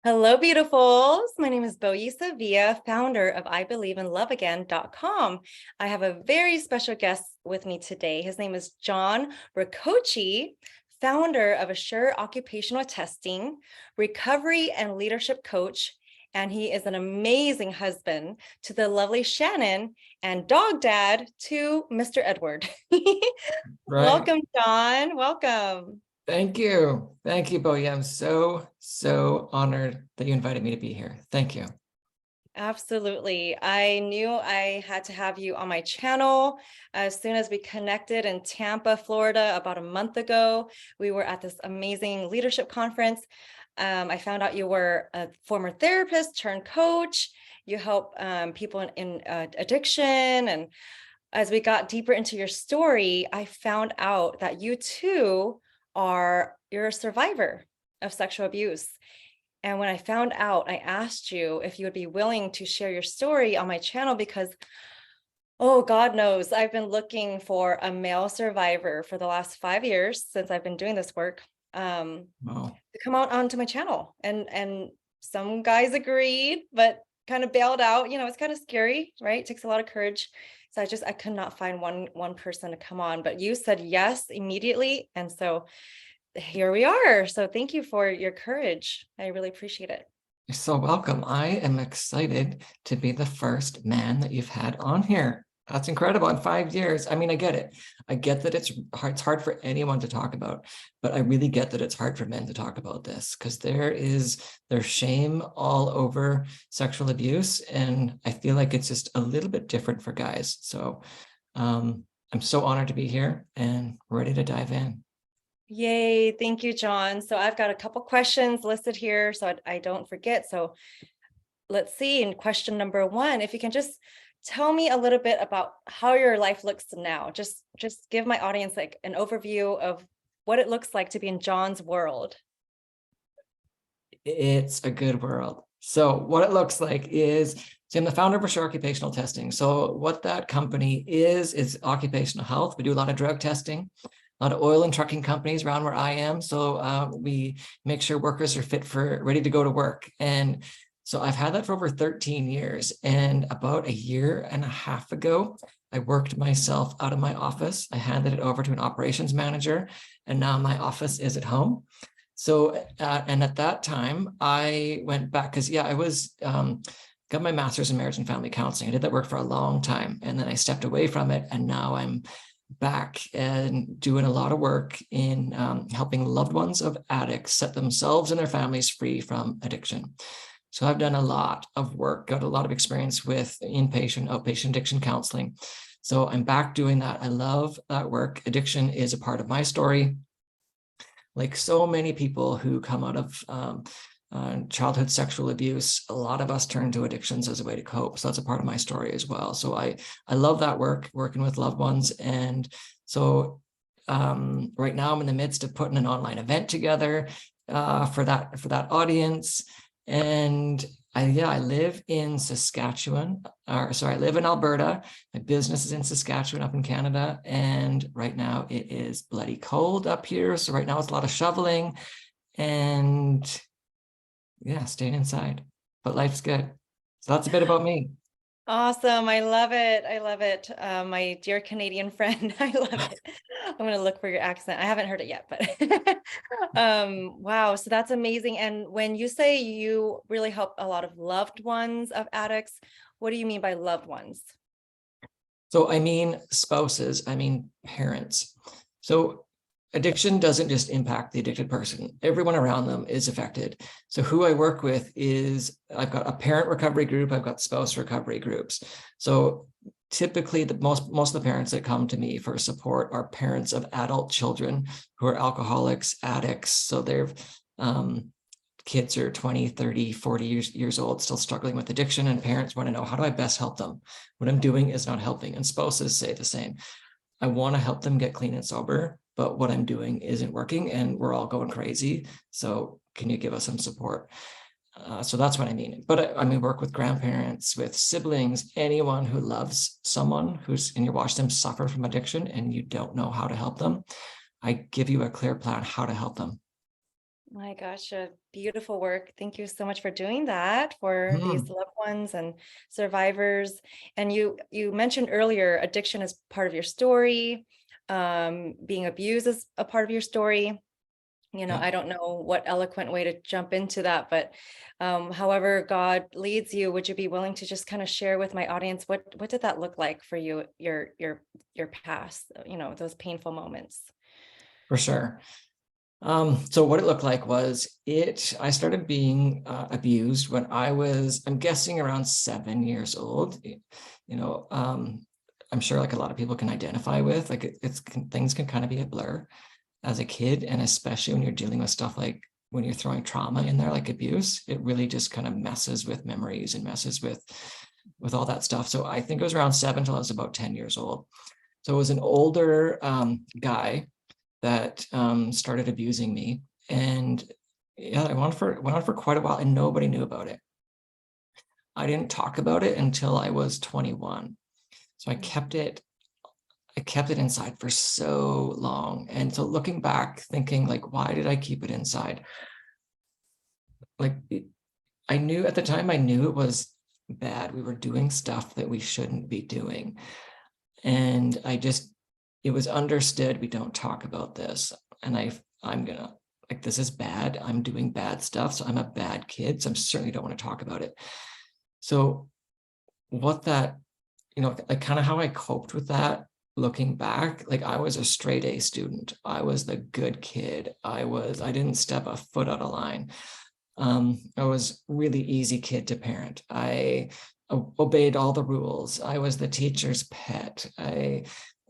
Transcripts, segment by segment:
Hello, beautifuls. My name is BoYee Sevilla, founder of IBelieveInLoveAgain.com. I have a very special guest with me today. His name is John Rokochy, founder of Assure Occupational Testing, recovery and leadership coach, and he is an amazing husband to the lovely Shannon and dog dad to Mr. Edward. Right. Welcome, John. Welcome. Thank you. Thank you, BoYee. I'm so honored that you invited me to be here. Thank you. Absolutely. I knew I had to have you on my channel as soon as we connected in Tampa, Florida, about a month ago. We were at this amazing leadership conference. I found out you were a former therapist turned coach. You help people in addiction. And as we got deeper into your story, I found out that you too you're a survivor of sexual abuse. And when I found out, I asked you if you would be willing to share your story on my channel because, oh, God knows, I've been looking for a male survivor for the last 5 years since I've been doing this work Oh, to come out onto my channel. And some guys agreed, but kind of bailed out. It's kind of scary, right? It takes a lot of courage. So I could not find one person to come on, but you said yes immediately. And so here we are. So thank you for your courage. I really appreciate it. you're so welcome. I am excited to be the first man that you've had on here. That's incredible. In 5 years. I mean, I get it. I get that it's hard for anyone to talk about, but I really get that it's hard for men to talk about this because there's shame all over sexual abuse. And I feel like it's just a little bit different for guys. So I'm so honored to be here and ready to dive in. Yay. Thank you, John. So I've got a couple questions listed here so I don't forget. So let's see. In question number 1, if you can just tell me a little bit about how your life looks now. Just give my audience like an overview of what it looks like to be in John's world. It's a good world. So what it looks like is, so I'm the founder of Assure Occupational Testing. So what that company is occupational health. We do a lot of drug testing, a lot of oil and trucking companies around where I am. So we make sure workers are ready to go to work. And so I've had that for over 13 years. And about a year and a half ago, I worked myself out of my office. I handed it over to an operations manager, and now my office is at home. So, and at that time, I went back because, I was got my master's in marriage and family counseling. I did that work for a long time, and then I stepped away from it, and now I'm back and doing a lot of work in helping loved ones of addicts set themselves and their families free from addiction. So I've done a lot of work, got a lot of experience with inpatient, outpatient addiction counseling. So I'm back doing that. I love that work. Addiction is a part of my story. Like so many people who come out of childhood sexual abuse, a lot of us turn to addictions as a way to cope. So that's a part of my story as well. So I love that work, working with loved ones. And so right now I'm in the midst of putting an online event together for that audience. And I live in Saskatchewan, I live in Alberta. My business is in Saskatchewan up in Canada. And right now it is bloody cold up here. So right now it's a lot of shoveling and staying inside, but life's good. So that's a bit about me. Awesome. I love it. I love it. My dear Canadian friend, I love it. I'm going to look for your accent. I haven't heard it yet, but wow. So that's amazing. And when you say you really help a lot of loved ones of addicts, what do you mean by loved ones? So I mean spouses, I mean parents. So addiction doesn't just impact the addicted person. Everyone around them is affected. So who I work with is, I've got a parent recovery group, I've got spouse recovery groups. So typically most of the parents that come to me for support are parents of adult children who are alcoholics, addicts. So their kids are 20, 30, 40 years old, still struggling with addiction, and parents want to know, how do I best help them? What I'm doing is not helping. And spouses say the same. I want to help them get clean and sober, but what I'm doing isn't working and we're all going crazy. So can you give us some support? So that's what I mean. But I mean, work with grandparents, with siblings, anyone who loves someone and you watch them suffer from addiction and you don't know how to help them. I give you a clear plan how to help them. My gosh, beautiful work. Thank you so much for doing that for these Hmm, loved ones and survivors. And you mentioned earlier addiction is part of your story. Being abused is a part of your story. yeah, I don't know what eloquent way to jump into that, but however God leads you, would you be willing to just kind of share with my audience what did that look like for you, your past, those painful moments? for sure. So what it looked like was I started being abused when I'm guessing around 7 years old. I'm sure like a lot of people can identify with, like things can kind of be a blur as a kid, and especially when you're dealing with stuff like when you're throwing trauma in there, like abuse, it really just kind of messes with memories and messes with all that stuff. So I think it was around 7 till I was about 10 years old. So it was an older guy that started abusing me. And yeah, I went on for quite a while and nobody knew about it. I didn't talk about it until I was 21. So I kept it inside for so long. And so looking back, thinking like, why did I keep it inside? Like I knew at the time, I knew it was bad. We were doing stuff that we shouldn't be doing. And it was understood, we don't talk about this. And I'm gonna, like, this is bad. I'm doing bad stuff. So I'm a bad kid. So I certainly don't want to talk about it. So what that, like kind of how I coped with that, looking back, like I was a straight A student. I was the good kid. I didn't step a foot out of line. I was really easy kid to parent. I obeyed all the rules. I was the teacher's pet.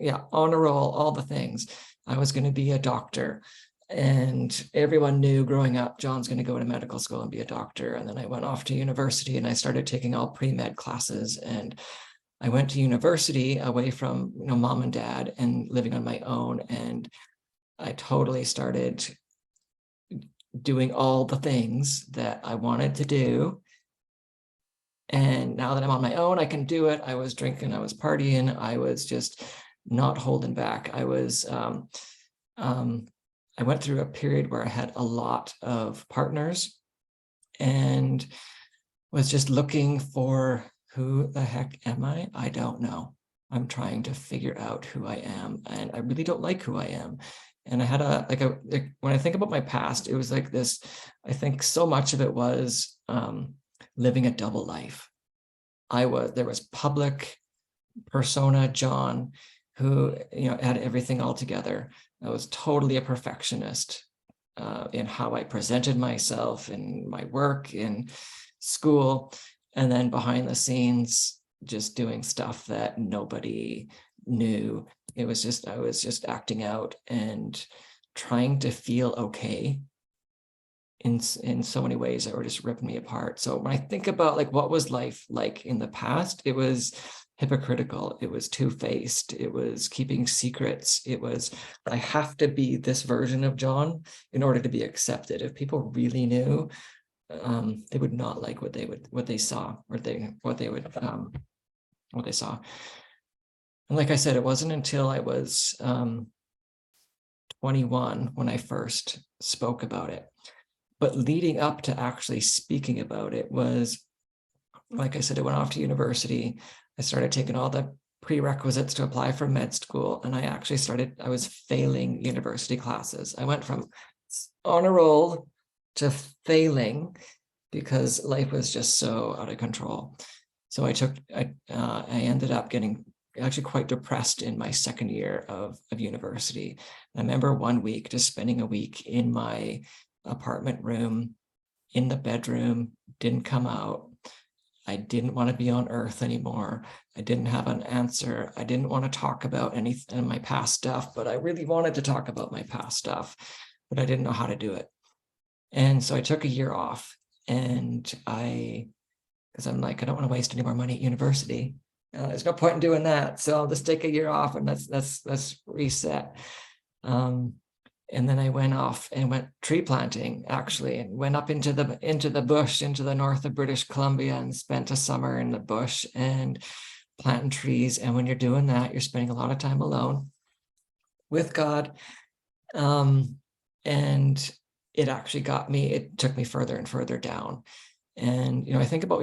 Yeah, honor roll, all the things. I was going to be a doctor. And everyone knew growing up, John's going to go to medical school and be a doctor. And then I went off to university and I started taking all pre-med classes. And I went to university away from, mom and dad and living on my own. And I totally started doing all the things that I wanted to do. And now that I'm on my own, I can do it. I was drinking, I was partying, I was just not holding back. I went through a period where I had a lot of partners and was just looking for, who the heck am I? I don't know. I'm trying to figure out who I am, and I really don't like who I am. And I had when I think about my past, it was like this, I think so much of it was living a double life. There was public persona John, who, had everything all together. I was totally a perfectionist in how I presented myself in my work, in school, and then behind the scenes, just doing stuff that nobody knew. I was just acting out and trying to feel okay in so many ways that were just ripping me apart. So when I think about like what was life like in the past, it was hypocritical, it was two-faced, it was keeping secrets, it was, I have to be this version of John in order to be accepted. If people really knew, they would not like what they saw, or what they saw. And like I said, it wasn't until I was 21 when I first spoke about it. But leading up to actually speaking about it was, like I said, I went off to university. I started taking all the prerequisites to apply for med school. And I was failing university classes. I went from on a roll to failing because life was just so out of control. So I ended up getting actually quite depressed in my second year of university. I remember one week just spending a week in my apartment room, in the bedroom, didn't come out. I didn't want to be on earth anymore. I didn't have an answer. I didn't want to talk about anything in my past stuff, but I really wanted to talk about my past stuff, but I didn't know how to do it. And so I took a year off, and because I'm like, I don't want to waste any more money at university. There's no point in doing that. So I'll just take a year off and let's reset. And then I went off and went tree planting, actually, and went up into the bush, into the north of British Columbia, and spent a summer in the bush and planting trees. And when you're doing that, you're spending a lot of time alone with God. And it actually got me, it took me further and further down. And, I think about,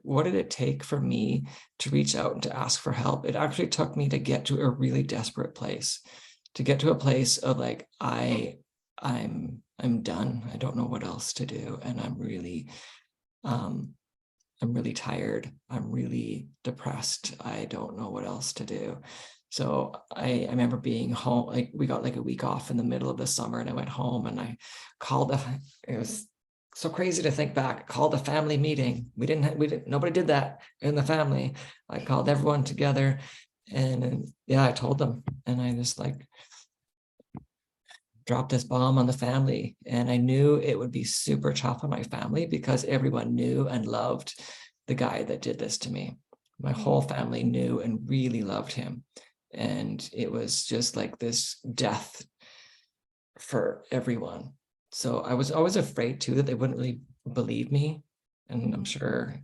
what did it take for me to reach out and to ask for help? It actually took me to get to a really desperate place, to get to a place of like, I'm done. I don't know what else to do. And I'm really tired. I'm really depressed. I don't know what else to do. So I remember being home, like we got like a week off in the middle of the summer, and I went home and I called it was so crazy to think back, called a family meeting. Nobody did that in the family. I called everyone together, and yeah, I told them, and I just like dropped this bomb on the family. And I knew it would be super tough on my family because everyone knew and loved the guy that did this to me. My whole family knew and really loved him. And it was just like this death for everyone. So I was always afraid too that they wouldn't really believe me. And I'm sure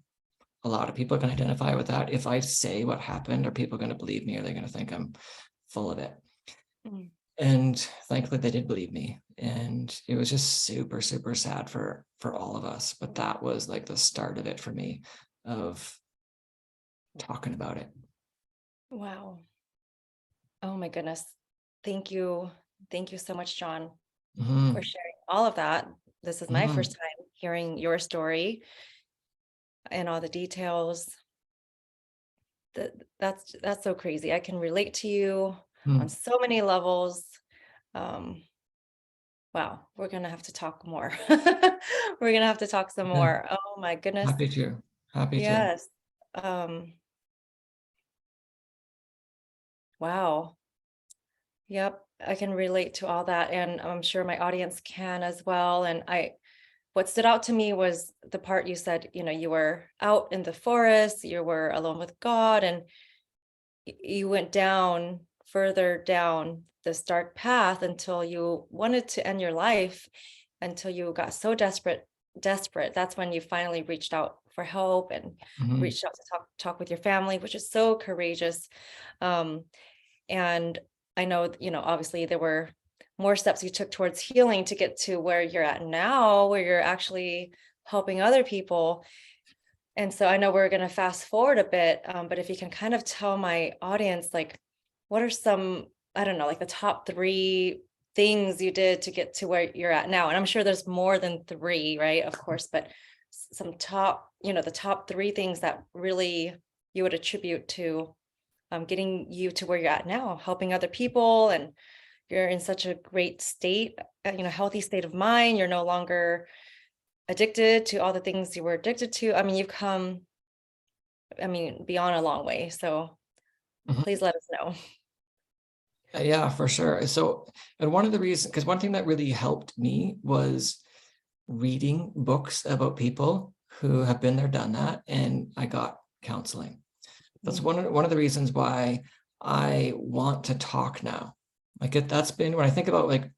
a lot of people can identify with that. If I say what happened, are people going to believe me? Or are they going to think I'm full of it? And thankfully they did believe me. And it was just super, super sad for all of us. But that was like the start of it for me, of talking about it. Wow. Oh my goodness. Thank you. Thank you so much, John, for sharing all of that. This is my first time hearing your story and all the details. That's so crazy. I can relate to you on so many levels. Wow, we're gonna have to talk more. We're gonna have to talk some more. Oh my goodness. Happy to. Yes. Wow. Yep, I can relate to all that, and I'm sure my audience can as well. And what stood out to me was the part you said, you were out in the forest, you were alone with God, and you went further down this dark path until you wanted to end your life, until you got so desperate. That's when you finally reached out for help and reached out to talk with your family, which is so courageous. And I know, obviously there were more steps you took towards healing to get to where you're at now, where you're actually helping other people. And so I know we're going to fast forward a bit, but if you can kind of tell my audience, like, what are some, I don't know, like the top 3 things you did to get to where you're at now? And I'm sure there's more than 3, right? Of course, but some top, the top 3 things that really you would attribute to getting you to where you're at now, helping other people, and you're in such a great state, healthy state of mind. You're no longer addicted to all the things you were addicted to. I mean, you've come, beyond a long way. So please let us know. Yeah, for sure. So, and one of the reasons, because one thing that really helped me was reading books about people who have been there, done that, and I got counseling. That's one of the reasons why I want to talk now. Like that's been, when I think about, like,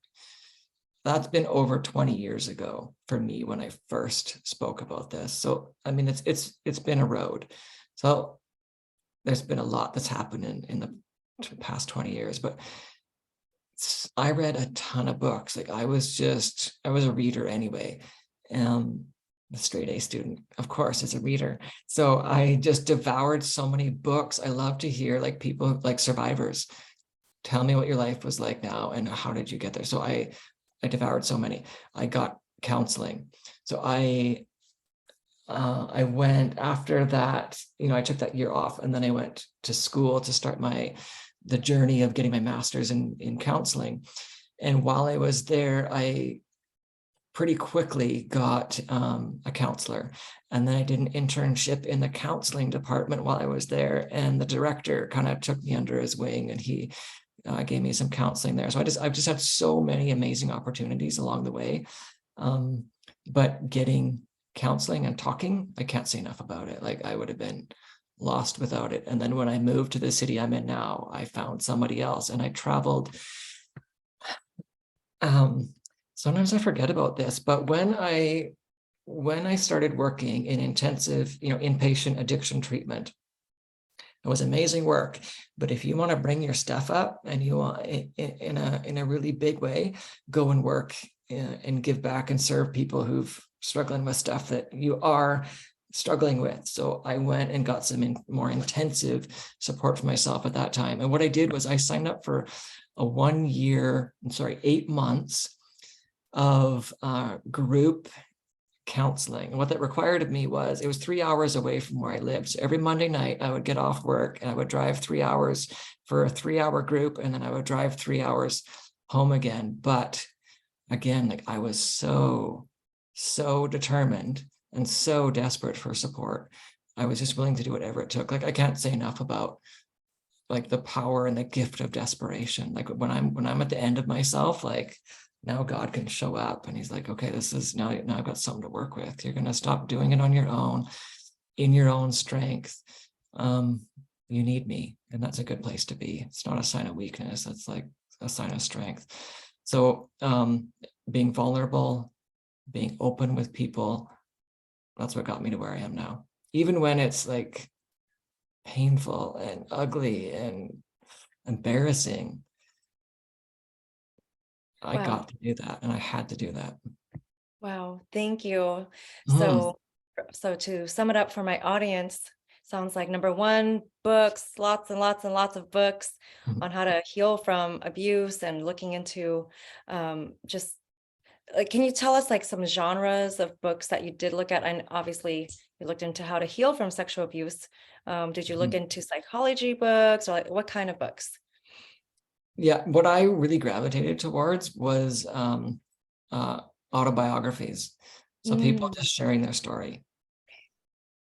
that's been over 20 years ago for me when I first spoke about this. So I mean, it's been a road. So there's been a lot that's happened in the past 20 years, but I read a ton of books. Like I was a reader anyway. The straight A student, of course, is a reader. So I just devoured so many books. I love to hear like people, like survivors, tell me what your life was like now and how did you get there. So I devoured so many. I got counseling. So I went after that, I took that year off, and then I went to school to start the journey of getting my master's in counseling. And while I was there, I pretty quickly got a counselor. And then I did an internship in the counseling department while I was there. And the director kind of took me under his wing, and he gave me some counseling there. So I've just had so many amazing opportunities along the way. But getting counseling and talking, I can't say enough about it. Like I would have been lost without it. And then when I moved to the city I'm in now, I found somebody else, and I traveled. Sometimes I forget about this, but when I started working in intensive, inpatient addiction treatment, it was amazing work. But if you want to bring your stuff up and you want in a really big way, go and work and give back and serve people who've struggling with stuff that you are struggling with. So I went and got some more intensive support for myself at that time. And what I did was I signed up for a 8 months of group counseling. And what that required of me was, it was 3 hours away from where I lived. So every Monday night I would get off work and I would drive 3 hours for a 3-hour group. And then I would drive 3 hours home again. But again, like I was so determined and so desperate for support. I was just willing to do whatever it took. Like, I can't say enough about like the power and the gift of desperation. Like when I'm at the end of myself, like now God can show up and he's like, okay, this is now I've got something to work with. You're going to stop doing it on your own, in your own strength. You need me. And that's a good place to be. It's not a sign of weakness. It's like a sign of strength. So being vulnerable, being open with people, that's what got me to where I am now. Even when it's like painful and ugly and embarrassing, I got to do that, and I had to do that. Wow, thank you. So to sum it up for my audience, sounds like number one, books, lots and lots and lots of books on how to heal from abuse and looking into just like, can you tell us like some genres of books that you did look at? And obviously you looked into how to heal from sexual abuse. Did you look into psychology books, or like what kind of books? Yeah, what I really gravitated towards was autobiographies. So people just sharing their story.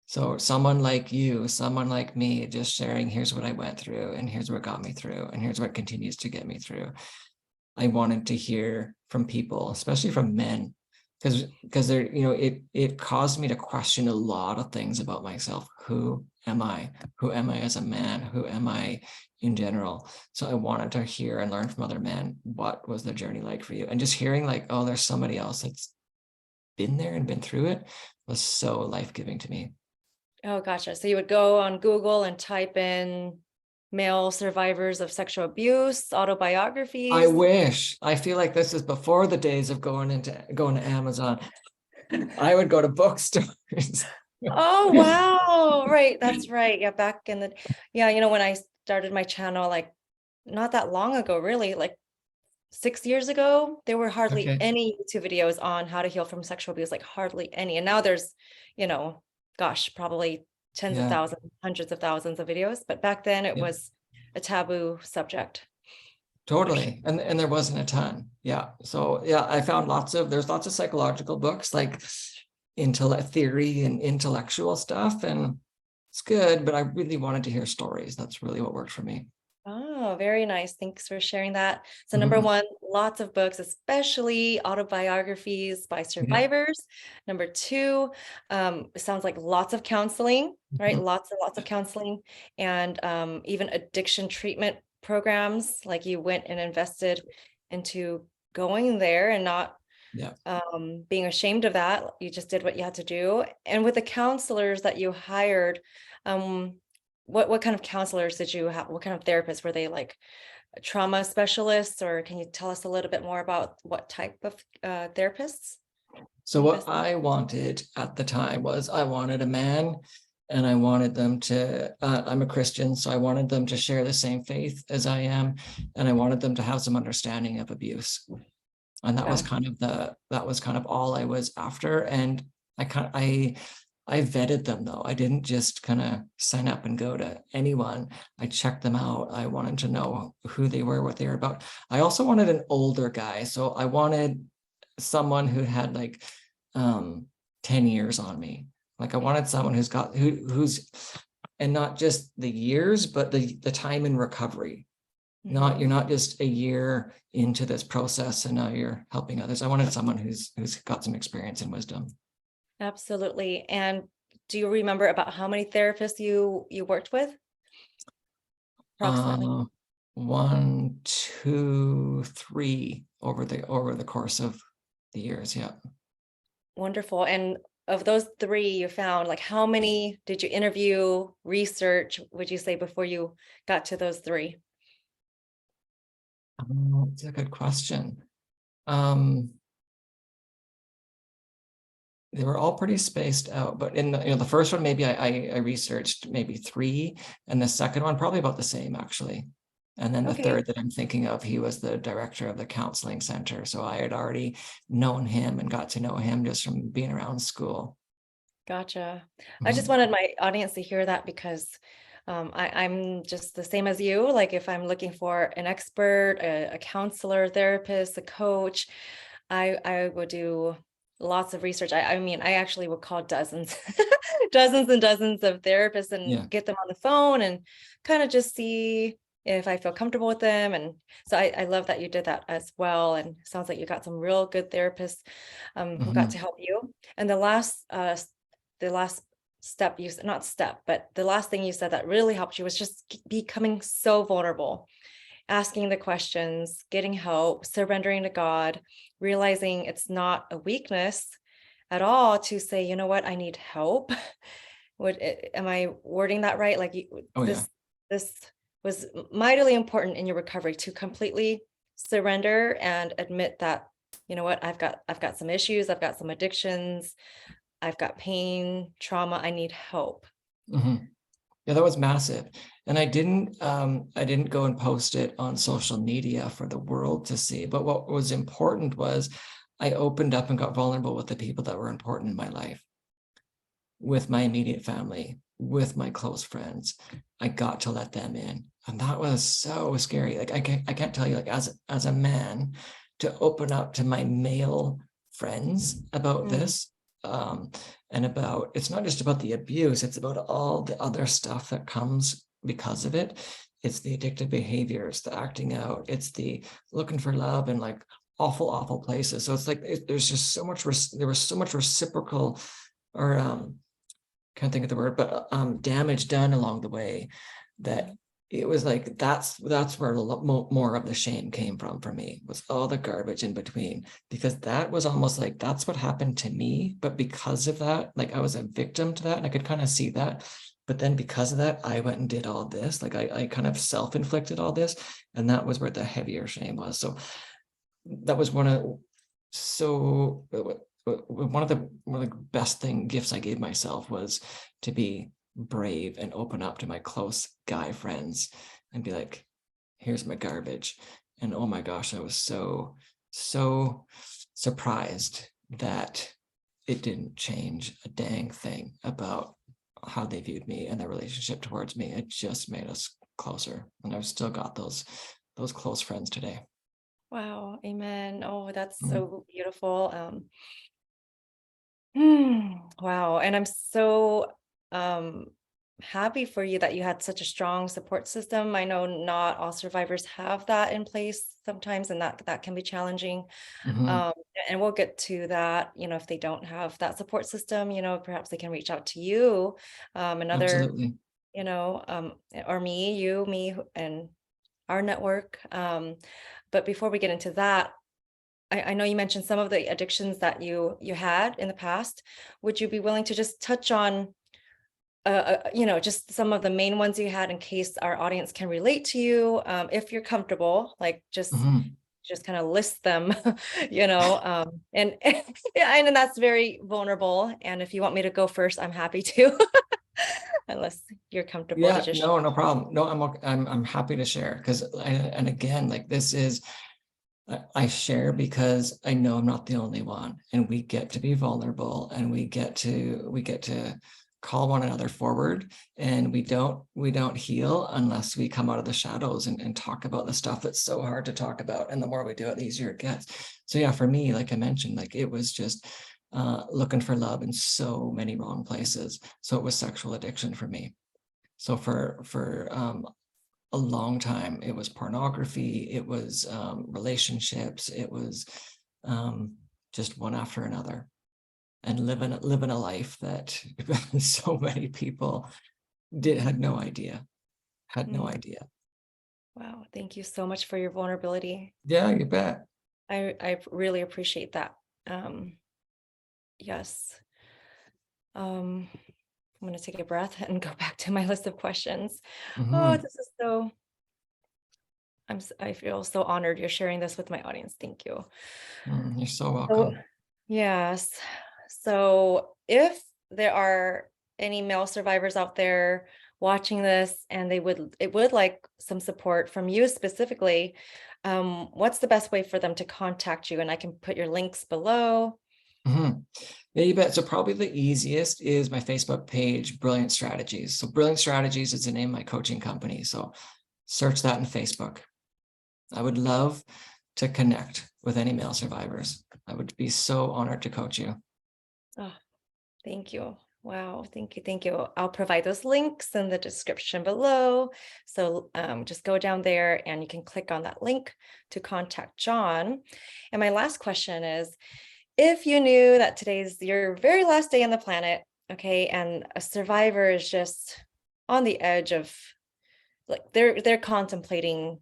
So someone like you, someone like me, just sharing, here's what I went through, and here's what got me through, and here's what continues to get me through. I wanted to hear from people, especially from men, because they're, it caused me to question a lot of things about myself. Who am I? Who am I as a man? Who am I in general? So I wanted to hear and learn from other men. What was the journey like for you? And just hearing like, oh, there's somebody else that's been there and been through it was so life-giving to me. Oh, gotcha. So you would go on Google and type in male survivors of sexual abuse, autobiographies. I wish. I feel like this is before the days of going to Amazon. I would go to bookstores. Oh, wow. Right. That's right. Yeah. Back in the, when I started my channel, like not that long ago, really, like 6 years ago, there were hardly any YouTube videos on how to heal from sexual abuse, like hardly any. And now there's, gosh, probably tens of thousands, hundreds of thousands of videos. But back then it was a taboo subject. Totally. And there wasn't a ton. Yeah. So yeah, I found there's lots of psychological books, like theory and intellectual stuff. And it's good, but I really wanted to hear stories. That's really what worked for me. Oh, very nice. Thanks for sharing that. So number one, lots of books, especially autobiographies by survivors. Number two, it sounds like lots of counseling, right? Lots and lots of counseling, and even addiction treatment programs. Like you went and invested into going there and not being ashamed of that. You just did what you had to do. And with the counselors that you hired, what kind of counselors did you have? What kind of therapists were they, like trauma specialists, or can you tell us a little bit more about what type of therapists? So what I wanted at the time was I wanted a man, and I wanted them to, I'm a Christian, so I wanted them to share the same faith as I am. And I wanted them to have some understanding of abuse. And that was kind of all I was after. And I vetted them though. I didn't just kind of sign up and go to anyone. I checked them out. I wanted to know who they were, what they were about. I also wanted an older guy. So I wanted someone who had like 10 years on me. Like I wanted someone who's and not just the years, but the time in recovery. You're not just a year into this process and now you're helping others. I wanted someone who's got some experience and wisdom. Absolutely. And do you remember about how many therapists you worked with? Approximately. 1, 2, 3 over the course of the years. Yeah. Wonderful. And of those 3 you found, like how many did you interview, research, would you say, before you got to those 3? It's a good question. they were all pretty spaced out, but in the first one, maybe I researched maybe 3, and the second one probably about the same actually. And then the Okay, third that I'm thinking of, he was the director of the counseling center. So I had already known him and got to know him just from being around school. gotcha. I just Mhm. wanted my audience to hear that because I'm just the same as you. Like if I'm looking for an expert, a counselor, therapist, a coach, I would do lots of research. I mean, I actually would call dozens, dozens and dozens of therapists Yeah. and get them on the phone and kind of just see if I feel comfortable with them. And so I love that you did that as well. And sounds like you got some real good therapists who got to Mhm. help you. And the last step you said, not step, but the last thing you said that really helped you was just becoming so vulnerable, asking the questions, getting help, surrendering to God, realizing it's not a weakness at all to say, you know what, I need help. Am I wording that right? Like Oh yeah. this was mightily important in your recovery to completely surrender and admit that, you know what, I've got some issues, I've got some addictions, I've got pain, trauma, I need help. Mhm. Yeah, that was massive. And I didn't go and post it on social media for the world to see. But what was important was I opened up and got vulnerable with the people that were important in my life, with my immediate family, with my close friends. I got to let them in. And that was so scary. Like I can't tell you, like as a man, to open up to my male friends about Mm, this. And about, it's not just about the abuse, it's about all the other stuff that comes because of it. It's the addictive behaviors, the acting out, it's the looking for love in like awful places. So it's like there's just so much there was so much reciprocal, or can't think of the word, but damage done along the way, that mm, it was like that's where a lot more of the shame came from for me, was all the garbage in between, because that was almost like that's what happened to me, but because of that, like I was a victim to that, and I could kind of see that. But then because of that, I went and did all this, like I kind of self-inflicted all this, and that was where the heavier shame was. So that was so one of the best gifts I gave myself was to be brave and open up to my close guy friends and be like, here's my garbage. And oh my gosh, I was so surprised that it didn't change a dang thing about how they viewed me and their relationship towards me. It just made us closer, and I've still got those close friends today. wow, amen. Oh, that's Mm. so beautiful. Wow. And I'm so um happy for you that you had such a strong support system. I know not all survivors have that in place sometimes, and that can be challenging. Mhm. Um, and we'll get to that, you know, if they don't have that support system, you know, perhaps they can reach out to you, another, Absolutely. you know, or me, you, me, and our network. But before we get into that, I know you mentioned some of the addictions that you had in the past. Would you be willing to just touch on, you know, just some of the main ones you had in case our audience can relate to you, if you're comfortable, like Mhm. just kind of list them, you know, and yeah, and that's very vulnerable. And if you want me to go first, I'm happy to, unless you're comfortable to Yeah, just. no, no problem. No, I'm happy to share, because and again, like this is, I share because I know I'm not the only one, and we get to be vulnerable, and we get to call one another forward, and we don't heal unless we come out of the shadows and talk about the stuff that's so hard to talk about. And the more we do it, the easier it gets. So yeah, for me, like I mentioned, like it was just looking for love in so many wrong places. So it was sexual addiction for me. So for a long time, it was pornography, it was relationships, it was um, just one after another, and living a life that so many people had no idea, had no Mm, idea. wow, thank you so much for your vulnerability. Yeah, you bet. I really appreciate that. Yes. I'm going to take a breath and go back to my list of questions. Oh, Mhm. this is so, I feel so honored you're sharing this with my audience. Thank you. You're so So, welcome. yes. So if there are any male survivors out there watching this and it would like some support from you specifically, what's the best way for them to contact you? And I can put your links below. Mhm. Yeah, you bet. So probably the easiest is my Facebook page, Brilliant Strategies. So Brilliant Strategies is the name of my coaching company. So search that in Facebook. I would love to connect with any male survivors. I would be so honored to coach you. Oh, thank you. Wow. Thank you. Thank you. I'll provide those links in the description below. So just go down there and you can click on that link to contact John. And my last question is, if you knew that today's your very last day on the planet, okay, and a survivor is just on the edge of, like, they're contemplating,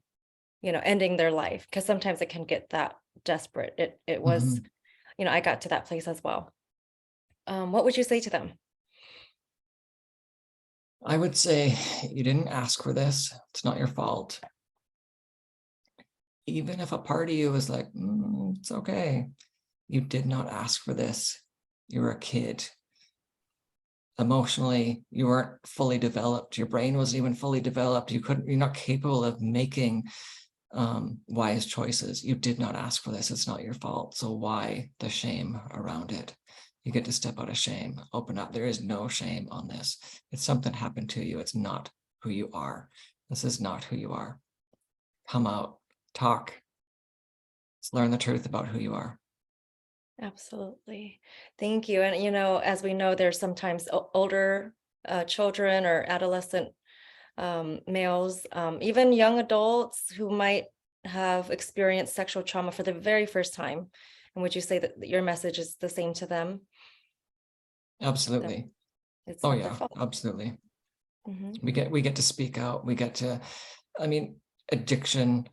ending their life, because sometimes it can get that desperate. It was, Mhm. I got to that place as well. What would you say to them? I would say you didn't ask for this. It's not your fault. Even if a part of you was like, it's okay. You did not ask for this. You were a kid. Emotionally, you weren't fully developed. Your brain wasn't even fully developed. You're not capable of making wise choices. You did not ask for this. It's not your fault. So why the shame around it? You get to step out of shame, open up. There is no shame on this. It's something happened to you. It's not who you are. This is not who you are. Come out, talk. Let's learn the truth about who you are. Absolutely. Thank you. And, as we know, there's sometimes older children or adolescent males, even young adults who might have experienced sexual trauma for the very first time. And would you say that your message is the same to them? That Absolutely. it's Oh not their yeah, fault. absolutely. Mhm. We get to speak out. We get to, addiction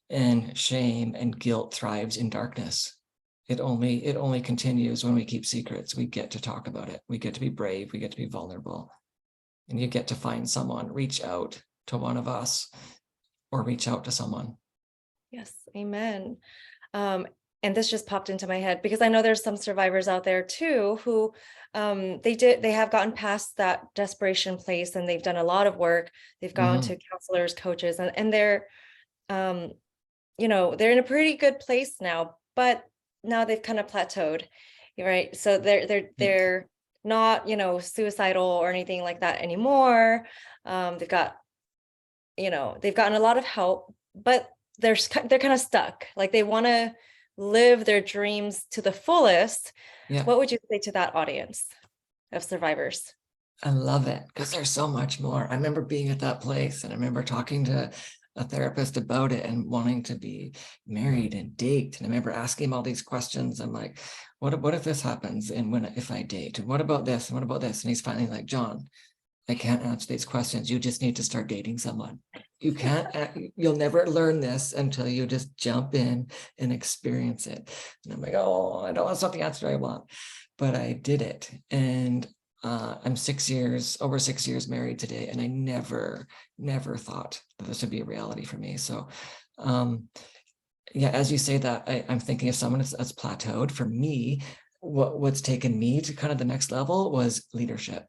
and shame and guilt thrives in darkness. It only continues when we keep secrets. We get to talk about it. We get to be brave. We get to be vulnerable. And you get to find someone, reach out to one of us or reach out to someone. Yes, amen. And this just popped into my head because I know there's some survivors out there too who they have gotten past that desperation place and they've done a lot of work. They've gone Mhm. to counselors, coaches, and they're um, they're in a pretty good place now, but now they've kind of plateaued, right? So Yeah. they're not, suicidal or anything like that anymore. They've got, they've gotten a lot of help, but they're kind of stuck. Like they want to live their dreams to the fullest. Yeah. What would you say to that audience of survivors? I love it because there's so much more. I remember being at that place and I remember talking to a therapist about it and wanting to be married and date. And I remember asking him all these questions. I'm like, what if this happens? And if I date, and what about this? And what about this? And he's finally like, John, I can't answer these questions. You just need to start dating someone. You can't, you'll never learn this until you just jump in and experience it. And I'm like, oh, I don't, that's not the answer I want. But I did it. And I'm over 6 years married today. And I never thought that this would be a reality for me. So, yeah, as you say that, I'm thinking of someone that's plateaued. For me, what's taken me to kind of the next level was leadership.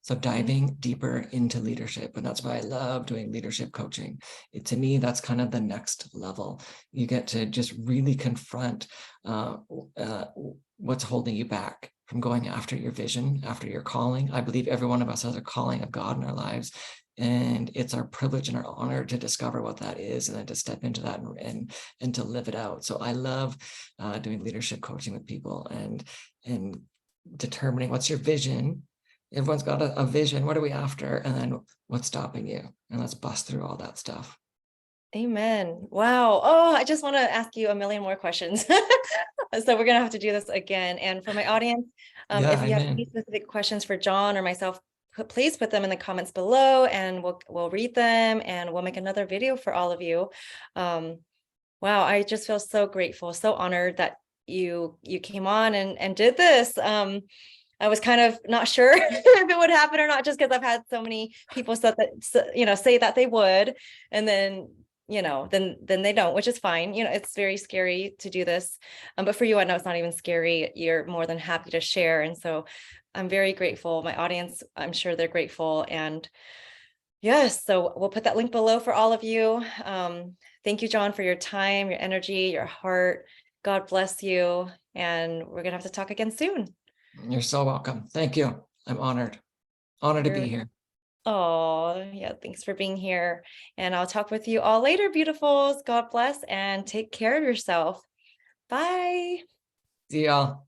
So diving deeper into leadership. And that's why I love doing leadership coaching. To me, that's kind of the next level. You get to just really confront what's holding you back from going after your vision, after your calling. I believe every one of us has a calling of God in our lives. And it's our privilege and our honor to discover what that is and then to step into that and to live it out. So I love doing leadership coaching with people and determining what's your vision. Everyone's got a vision. What are we after? And then what's stopping you? And let's bust through all that stuff. Amen. Wow. Oh, I just want to ask you a million more questions. So we're going to have to do this again. And for my audience, Yeah, if you have any amen. specific questions for John or myself, please put them in the comments below and we'll read them and we'll make another video for all of you. Wow, I just feel so grateful, so honored that you came on and did this. I was kind of not sure if it would happen or not, just because I've had so many people say that they would, and then then they don't, which is fine. It's very scary to do this. But for you, I know it's not even scary. You're more than happy to share. And so I'm very grateful. My audience, I'm sure they're grateful. And yes, so we'll put that link below for all of you. Thank you, John, for your time, your energy, your heart. God bless you. And we're going to have to talk again soon. You're so welcome. Thank you. I'm honored. Honored to be here. Oh, yeah. Thanks for being here. And I'll talk with you all later, beautifuls. God bless and take care of yourself. Bye. See y'all.